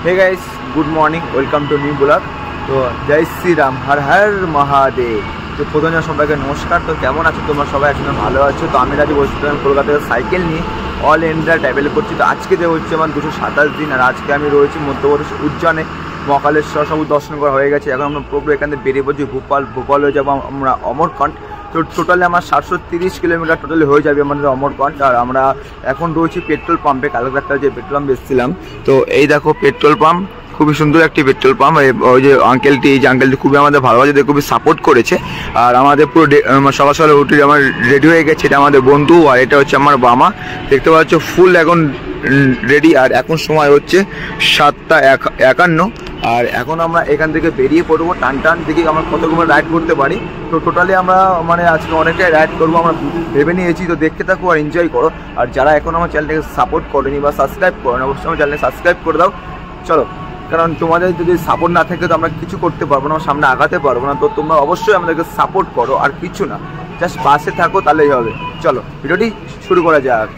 Hey guys, good morning, welcome to new blog. तो जय श्री राम, हर हर महादेव। তো প্রথমে সবাইকে নমস্কার। তো কেমন আছো তোমরা সবাই? আসলে ভালো আছো? তো আমি আজকে বসছিলাম কলকাতায় সাইকেল নিয়ে অল ইন্ডিয়া ট্রাভেল করছি। তো আজকে যে হচ্ছে আমার 227 দিন, আর আজকে আমি রয়েছি মধ্যপ্রদেশ উজ্জয়নে। মহাকালেশ্বর সব দর্শন করা হয়ে গেছে। এখন আমরা পুরো এখান থেকে বেরিয়ে পড়ছি ভোপাল হয়ে যাবো আমরা অমরকণ্ঠ। তো টোটালি আমার 730 কিলোমিটার টোটালি হয়ে যাবে আমাদের অমরকণ্ঠ। আর আমরা এখন রয়েছি পেট্রোল পাম্পে। কালকে একটা যে পেট্রোল পাম্প এসেছিলাম, তো এই দেখো পেট্রোল পাম্প, খুবই সুন্দর একটি পেট্রোল পাম্প। ওই যে আঙ্কেলটি, এই যে আঙ্কেলটি খুবই আমাদের ভালোবাসে, খুবই সাপোর্ট করেছে। আর আমাদের পুরো সকাল সকালে উঠে আমার রেডি হয়ে গেছে। এটা আমাদের বন্ধু, আর এটা হচ্ছে আমার বাবা। দেখতে পাচ্ছ ফুল এখন রেডি। আর এখন সময় হচ্ছে 7:51। আর এখন আমরা এখান থেকে বেরিয়ে পড়বো টান দেখি আমরা কতগুলো রাইড করতে পারি। তো টোটালি আমরা আজকে অনেকটাই রাইড করবো আমরা ভেবে নিয়েছি। তো দেখতে থাকো আর এনজয় করো। আর যারা এখন আমার চ্যানেলটাকে সাপোর্ট করেনি বা সাবস্ক্রাইব করেনি, অবশ্যই আমার চ্যানেলকে সাবস্ক্রাইব করে দাও। চলো, কারণ তোমাদের যদি সাপোর্ট না থাকে তো আমরা কিছু করতে পারবো না, সামনে আগাতে পারবো না। তো তোমরা অবশ্যই আমাদেরকে সাপোর্ট করো, আর কিছু না, জাস্ট পাশে থাকো, তাহলেই হবে। চলো ভিডিওটি শুরু করা যাক।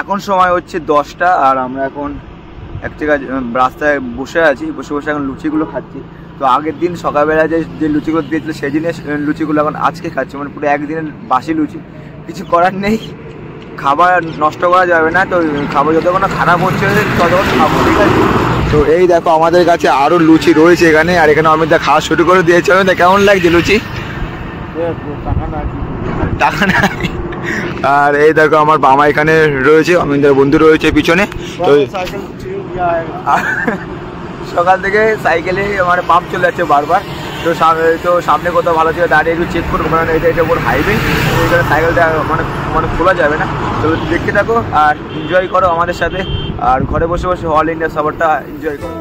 এখন সময় হচ্ছে 10টা, আর আমরা এখন এক জায়গায় রাস্তায় বসে আছি। বসে এখন লুচিগুলো খাচ্ছি। তো আগের দিন সকালবেলা যে লুচিগুলো দিয়েছিল সেই দিনের লুচিগুলো এখন আজকে খাচ্ছি, মানে পুরো একদিনের বাসি লুচি। কিছু করার নেই, খাবার নষ্ট করা যাবে না। তো খাবার যতক্ষণ খারাপ হচ্ছে ততক্ষণ খাবো, ঠিক আছে? তো এই দেখো আমাদের কাছে আরও লুচি রয়েছে এখানে। আর এখানে অমিতা খাওয়া শুরু করে দিয়েছে। অমিতা কেমন লাগছে লুচি? টাকা নাই। আর এই দেখো আমার বাবা এখানে রয়েছে, অমিতার বন্ধু রয়েছে পিছনে। তো সকাল থেকে সাইকেলে আমার পাম্প চলে যাচ্ছে বারবার। তো সামনে কোথাও ভালো ছিল দাঁড়িয়ে একটু চেক করবো, কারণ এটা ওর হাইওয়ে, এখানে সাইকেলটা মানে খোলা যাবে না। তো দেখতে থাকো আর এনজয় করো আমাদের সাথে। আর ঘরে বসে বসে অল ইন্ডিয়া সফরটা এনজয় করো।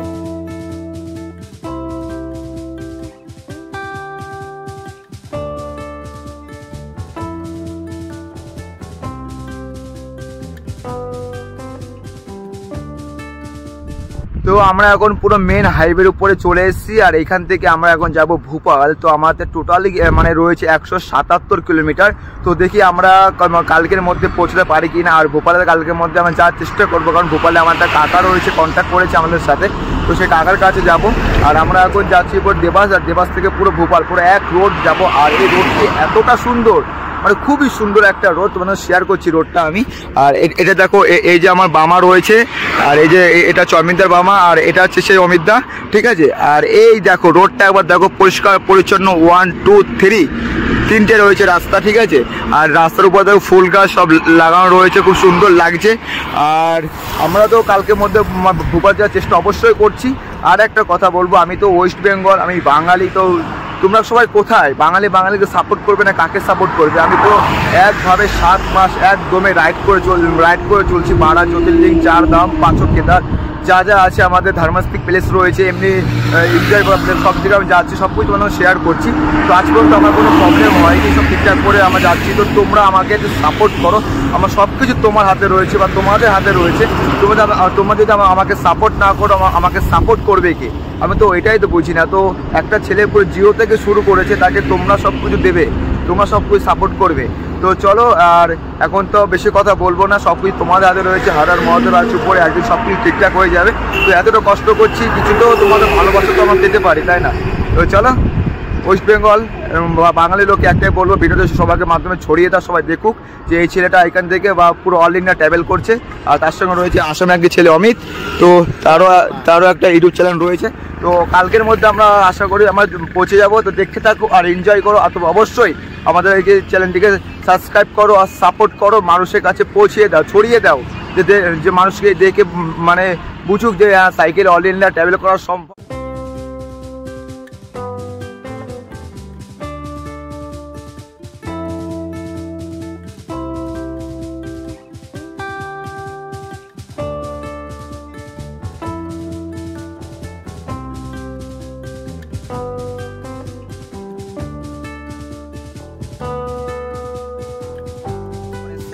তো আমরা এখন পুরো মেন হাইওয়ের উপরে চলে এসেছি। আর এখান থেকে আমরা এখন যাব ভোপাল। তো আমাদের টোটালি মানে রয়েছে 177 কিলোমিটার। তো দেখি আমরা কালকের মধ্যে পৌঁছতে পারি কি না। আর ভোপালের কালকের মধ্যে আমরা যাওয়ার চেষ্টা করবো, কারণ ভোপালে আমার একটা কাকা রয়েছে, কন্ট্যাক্ট করেছে আমাদের সাথে। তো সেই কাকার কাছে যাব। আর আমরা এখন যাচ্ছি পুরো দেবাস, আর দেবাস থেকে পুরো ভোপাল পুরো এক রোড যাব। আর এই রোডটি এতটা সুন্দর, মানে খুবই সুন্দর একটা রোড, মানে শেয়ার করছি রোডটা আমি। আর এটা দেখো, এই যে আমার বামা রয়েছে, আর এই যে এটা অমিতদার বামা, আর এটা হচ্ছে সেই অমিতদা, ঠিক আছে? আর এই দেখো রোডটা একবার দেখো, পরিষ্কার পরিচ্ছন্ন, 1 2 3 তিনটে রয়েছে রাস্তা, ঠিক আছে? আর রাস্তার উপর দেখো ফুল গাছ সব লাগানো রয়েছে, খুব সুন্দর লাগছে। আর আমরা তো কালকের মধ্যে ভোপাল যাওয়ার চেষ্টা অবশ্যই করছি। আর একটা কথা বলবো, আমি তো ওয়েস্ট বেঙ্গল, আমি বাঙালি। তো তোমরা সবাই কোথায়? বাঙালিকে সাপোর্ট করবে না কাকে সাপোর্ট করবে? আমি তো একভাবে 7 মাস একদমে রাইড করে চলছি। 12 জ্যোতির্লিঙ্গ, 4 ধাম, 5 কেদার, যা আছে আমাদের ধর্মস্তিক প্লেস রয়েছে, এমনি এনজয় করতে সব জায়গায় আমি যাচ্ছি, সব কিছু তোমাদের শেয়ার করছি। তো আজ পর্যন্ত আমার কোনো প্রবলেম হয়নি, সব ঠিকঠাক করে আমরা যাচ্ছি। তো তোমরা আমাকে সাপোর্ট করো, আমার সব কিছু তোমার হাতে রয়েছে বা তোমাদের হাতে রয়েছে। তোমরা যদি আমাকে সাপোর্ট না করো, আমাকে সাপোর্ট করবে কে? আমি তো এটাই তো বুঝি না। তো একটা ছেলে পুরো জিরো থেকে শুরু করেছে, তাকে তোমরা সব কিছু দেবে, তোমরা সব কিছু সাপোর্ট করবে। তো চলো, আর এখন তো বেশি কথা বলবো না, সব কিছু তোমাদের হাতে রয়েছে। হার মহাদেব আছে উপরে, একদিন সব কিছু ঠিকঠাক হয়ে যাবে। তো এতটা কষ্ট করছি, কিছু তো তোমাদের ভালোবাসা তো আমরা পেতে পারি, তাই না? তো চলো, ওয়েস্ট বেঙ্গল বাঙালি লোক একটাই বলবো, ভিডিওটা সবাইকে মাধ্যমে ছড়িয়ে দাও, সবাই দেখুক যে এই ছেলেটা এখান থেকে বা পুরো অল ইন্ডিয়া ট্রাভেল করছে। আর তার সঙ্গে রয়েছে আসামে একটি ছেলে অমিত। তো তারও একটা ইউটিউব চ্যানেল রয়েছে। তো কালকের মধ্যে আমরা আশা করি আমরা পৌঁছে যাবো। তো দেখতে থাকো আর এনজয় করো। আর তো অবশ্যই আমাদের এই চ্যানেলটিকে সাবস্ক্রাইব করো আর সাপোর্ট করো, মানুষের কাছে পৌঁছিয়ে দাও, ছড়িয়ে দাও, যে মানুষকে দেখে মানে বুঝুক যে সাইকেল অল ইন্ডিয়া ট্রাভেল করা সম্ভব।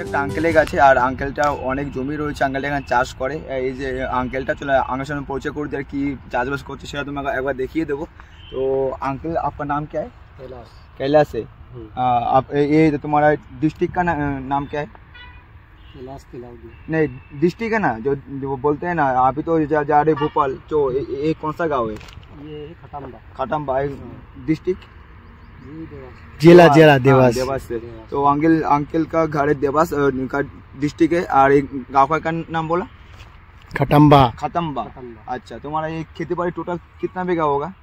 একটা আঙ্কেলের কাছে, আর আঙ্কেলটা অনেক জমি রয়েছে, আঙ্কেলটা এখানে চাষ করে। এই যে আঙ্কেলটা চলে আঙ্কেলের সামনে পৌঁছে করে দিয়ে কি চাষবাস করছে সেটা তোমাকে একবার দেখিয়ে দেবো। তো अंकल आपका नाम क्या है? कैलाश है। ये तुम्हारा डिस्ट्रिक्ट का नाम क्या है? नहीं डिस्ट्रिक्ट है ना, जो बोलते हैं ना अभी तो जा रहे भोपाल, जो ये कौन सा गाँव है? ये खटम्बा डिस्ट्रिक्ट, जिला देवास। देवास से। तो अंकल का घर है देवास का डिस्ट्रिक्ट है, और एक गाँव का नाम बोला खटम्बा। अच्छा, तुम्हारा ये खेती बाड़ी टोटल कितना बीघा होगा?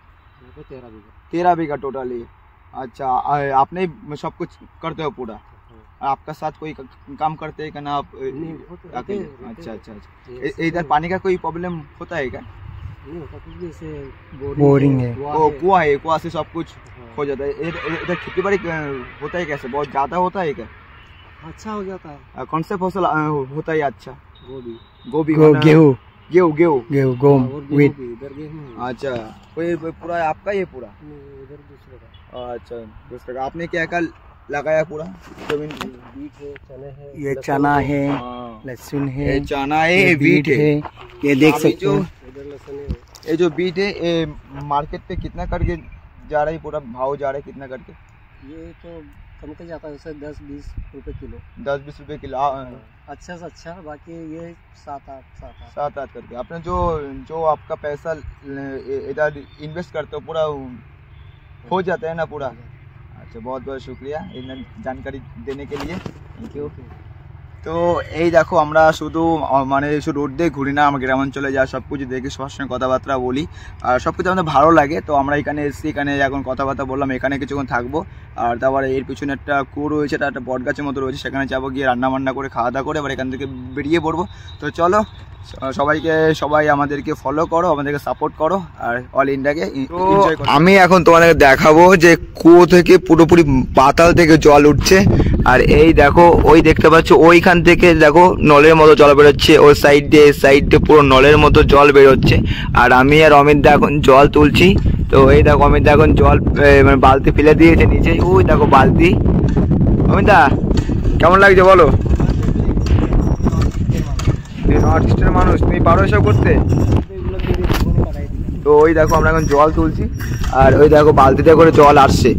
13 बीघा टोटली। अच्छा, आपने सब कुछ करते हो पूरा? आपका साथ कोई काम करते हैं क्या ना आप? अच्छा। इधर पानी का कोई प्रॉब्लम होता है क्या? बोरिंग है, कुआं से सब कुछ हो जाता है। इधर खेती बाड़ी होता है कैसे? बहुत ज्यादा होता है क्या? अच्छा हो जाता है। कौन सा फसल होता है अच्छा? गोभी, गेहूं। अच्छा, कोई पूरा आपका ये पूरा? अच्छा, दूसरे का आपने क्या लगाया पूरा जमीन? बीट है, चने है, ये चना है, लहसुन है, चना है, बीट है। ये देख सकते हो। ये जो बीट है ये मार्केट पे कितना करके जा रहा है? पूरा भाव जा रहा है कितना करके? ये तो कम के जाता है, 10-20 रुपए किलो। 10-20 रुपए किलो। अच्छा से अच्छा, बाकी ये 7-8 करके। आपने जो आपका पैसा इधर इन्वेस्ट करते हो पूरा हो जाता है ना पूरा? अच्छा, बहुत बहुत शुक्रिया जानकारी देने के लिए, थैंक यू। তো এই দেখো আমরা শুধু মানে শুধু রোড দিয়ে ঘুরি না, আমরা গ্রামাঞ্চলে যা সব কিছু দেখি, সবার সঙ্গে কথাবার্তা বলি আর সব কিছু আমাদের ভালো লাগে। তো আমরা এখানে এসেছি, এখানে এখন কথাবার্তা বললাম, এখানে কিছুক্ষণ থাকবো। আর তারপরে এর পিছনে একটা কুয়ো রয়েছে, একটা বট গাছের মতো রয়েছে, সেখানে যাবো, গিয়ে রান্না বান্না করে খাওয়া দাওয়া করে এবার এখান থেকে বেরিয়ে পড়বো। তো চলো সবাই আমাদেরকে ফলো করো, আমাদেরকে সাপোর্ট করো আর অল ইন্ডিয়াকে এনজয় করো। আমি এখন তোমাদেরকে দেখাবো যে কুয়ো থেকে পুরোপুরি পাতাল থেকে জল উঠছে। আর এই দেখো, ওই দেখতে পাচ্ছ ওইখান থেকে দেখো নলের মতো জল বেরোচ্ছে, ওই সাইডে পুরো নলের মতো জল বেরোচ্ছে। আর আমি আর অমিত দা এখন জল তুলছি। তো এই দেখো অমিত দা এখন জল মানে বালতি ফেলে দিয়েছে নিচে, ওই দেখো বালতি। অমিত দা কেমন লাগছে বলো? নর্থ ইস্টের মানুষ, তুমি পারো এসব করতে? তো ওই দেখো আমরা এখন জল তুলছি, আর ওই দেখো বালতিতে করে জল আসছে,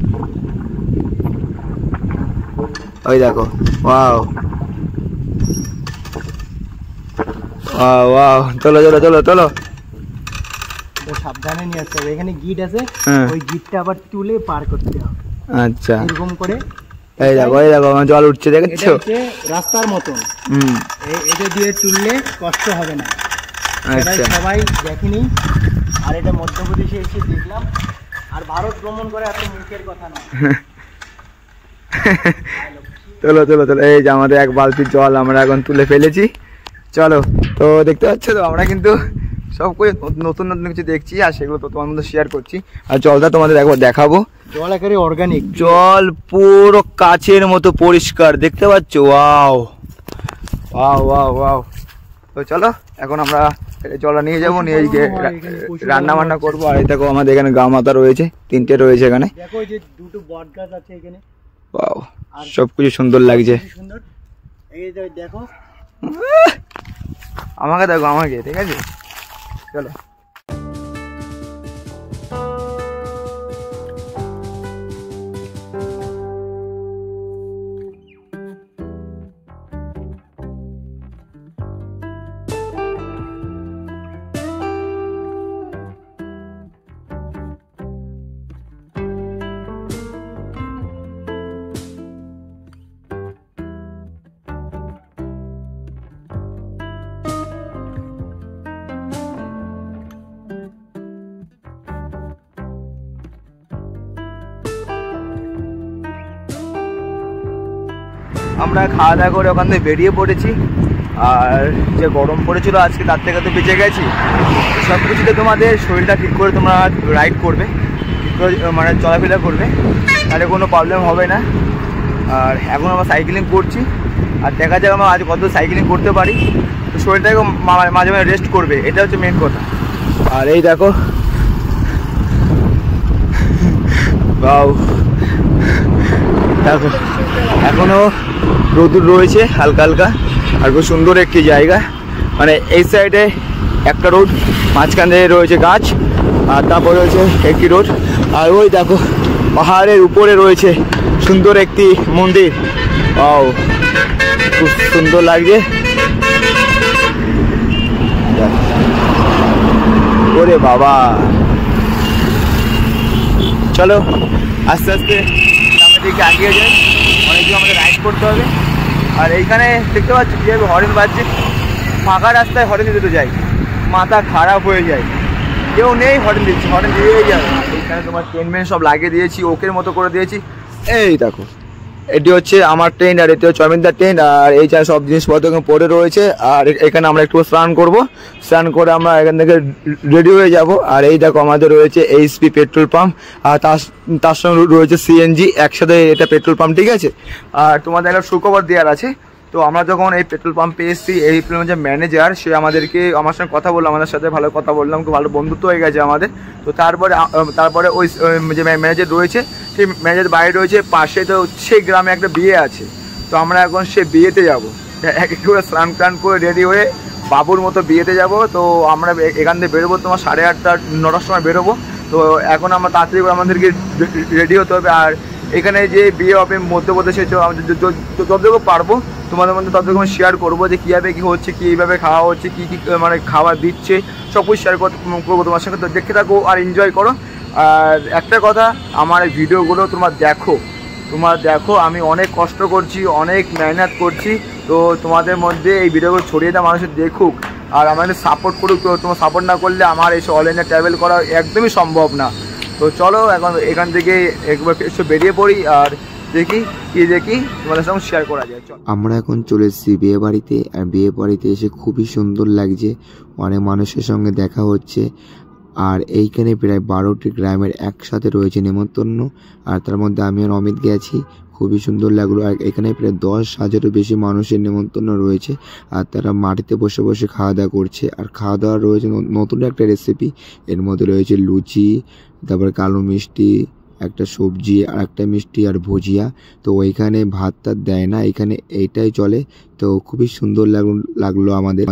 ওই দেখো। ওয়াও, চলো। সাবধানে নিয়ে আসতে হবে, এখানে গিট আছে, ওই গিটটা আবার তুলে পার করতে হবে। আচ্ছা, এরকম করে। এই দেখো আমার জল উঠছে, দেখেছো? রাস্তার মতন, এটা দিয়ে তুললে কষ্ট হবে না। আচ্ছা, সবাই দেখেনি। আর এটা মধ্যপ্রদেশে এসে দেখলাম। আর ভারত ভ্রমণ করে এত মুখের কথা না। চলো এই যে আমাদের এক বালতি জল আমরা এখন তুলে ফেলেছি। চলো, তো দেখতে পাচ্ছ তো আমরা কিন্তু সব নতুন কিছু দেখছি, আর সেগুলো তো তোমার মধ্যে শেয়ার করছি। আর জলটা তোমাদের একবার দেখাবো। জল একেবারে অর্গানিক, জল পুরো কাচের মতো পরিষ্কার, দেখতে পাচ্ছ? ওয়াও। তো চলো এখন আমরা জলটা নিয়ে যাবো, নিয়ে গিয়ে রান্না বান্না করবো। আর এই দেখো আমাদের এখানে গা মাথা রয়েছে, 3টে রয়েছে এখানে। দেখো যে 2টো বট গাছ আছে এখানে। ওয়াও, সবকিছু সুন্দর লাগছে। এই দেখো, আমাকে দেখো, ঠিক আছে? চলো। আমরা খাওয়া দাওয়া করে ওখান থেকে বেরিয়ে পড়েছি। আর যে গরম পড়েছিল আজকে, তার থেকে তো বেঁচে গেছি। সব কিছুতে তোমাদের শরীরটা ঠিক করে তোমরা রাইড করবে, ঠিক করে মানে চলাফেরা করবে, তাহলে কোনো প্রবলেম হবে না। আর এখন আমরা সাইকেলিং করছি, আর দেখা যাক আমরা আজ কত সাইকেলিং করতে পারি। তো শরীরটাকে মাঝে মাঝে রেস্ট করবে, এটা হচ্ছে মেন কথা। আর এই দেখো, বাউ, দেখো এখনো রোদ রয়েছে হালকা হালকা। আর খুব সুন্দর একটি জায়গা, মানে এই সাইডে একটা রোড, মাঝখানে রয়েছে গাছ, আর তারপরে রয়েছে একটি রোড। আর ওই দেখো পাহাড়ের উপরে রয়েছে সুন্দর একটি মন্দির। খুব সুন্দর লাগছে। ওরে বাবা, চলো আস্তে আস্তে সামনের দিকে এগিয়ে যাই, অনেক আমাদের রাইড করতে হবে। আর এইখানে দেখতে পাচ্ছি কীভাবে হরেন বাজছে, ফাঁকা রাস্তায় হরেন দিতে যাই, মাথা খারাপ হয়ে যায়, কেউ নেই হরেন দিচ্ছি, হরেন দিয়েই যাবে। এইখানে তোমার ট্রেন মেন সব লাগিয়ে দিয়েছি, ওকের মতো করে দিয়েছি। এই দেখো, এটি হচ্ছে আমার ট্রেন, আর এটি হচ্ছে অমিতদার ট্রেন, আর এই চার সব জিনিসপত্র পড়ে রয়েছে। আর এখানে আমরা একটু স্নান করব, স্নান করে আমরা এখান থেকে রেডি হয়ে যাব। আর এই দেখো আমাদের রয়েছে এইচপি পেট্রোল পাম্প, আর তার সঙ্গে রয়েছে সিএনজি, একসাথে এটা পেট্রোল পাম্প, ঠিক আছে। আর তোমাদের একটা সুখবর দেওয়ার আছে। তো আমরা যখন এই পেট্রোল পাম্পে এসেছি, এই যে ম্যানেজার, সে আমাদেরকে আমার সঙ্গে কথা বললো, আমাদের সাথে ভালো কথা বললাম, খুব ভালো বন্ধুত্ব হয়ে গেছে আমাদের। তো তারপরে ওই যে ম্যানেজার রয়েছে, সেই ম্যানেজার বাইরে রয়েছে, পাশে তো সেই গ্রামে একটা বিয়ে আছে। তো আমরা এখন সে বিয়েতে যাবো, একটু স্নান টান করে রেডি হয়ে বাবুর মতো বিয়েতে যাব। তো আমরা এখান থেকে বেরোবো তোমার 8:30 9টার সময় বেরোবো। তো এখন আমরা তাড়াতাড়ি করে আমাদেরকে রেডি হতে হবে। আর এখানে যে বিয়ে হবে মধ্যপ্রদেশে, যতটুকু পারবো তোমাদের মধ্যে ততটুকু আমি শেয়ার করবো যে কীভাবে কী হচ্ছে, কীভাবে খাওয়া হচ্ছে, কী কী মানে খাবার দিচ্ছে, সব কিছু শেয়ার করবো তোমার সঙ্গে। তো দেখতে থাকো আর এনজয় করো। আর একটা কথা, আমার এই ভিডিওগুলো তোমরা দেখো, আমি অনেক কষ্ট করছি, অনেক মেহনত করছি। তো তোমাদের মধ্যে এই ভিডিওগুলো ছড়িয়ে দেওয়া মানুষের দেখুক আর আমাদের সাপোর্ট করুক। তো তোমার সাপোর্ট না করলে আমার এসে অনলাইনে ট্রাভেল করা একদমই সম্ভব না। তো চলো এখন এখান থেকে একবার এসে বেরিয়ে পড়ি, আর দেখি তোমাদের সঙ্গে শেয়ার করা যায়। চলো, আমরা এখন চলে এসেছি বিয়ে বাড়িতে। আর বিয়ে বাড়িতে এসে খুবই সুন্দর লাগছে, অনেক মানুষের সঙ্গে দেখা হচ্ছে। আর এইখানে প্রায় 12টি গ্রামের একসাথে রয়েছে নেমন্তন্ন, আর তার মধ্যে আমি আর অমিত গেছি, খুবই সুন্দর লাগলো। আর এখানে প্রায় 10,000-এরও বেশি মানুষের নেমন্তন্ন রয়েছে, আর তারা মাটিতে বসে বসে খাওয়া দাওয়া করছে। আর খাওয়া দাওয়া রয়েছে নতুন একটা রেসিপি, এর মধ্যে রয়েছে লুচি, তারপর কালো মিষ্টি, একটা সবজি, আর একটা মিষ্টি, আর ভুজিয়া। তো ওইখানে ভাত টাত দেয় না, এখানে এইটাই চলে। তো খুবই সুন্দর লাগলো আমাদের।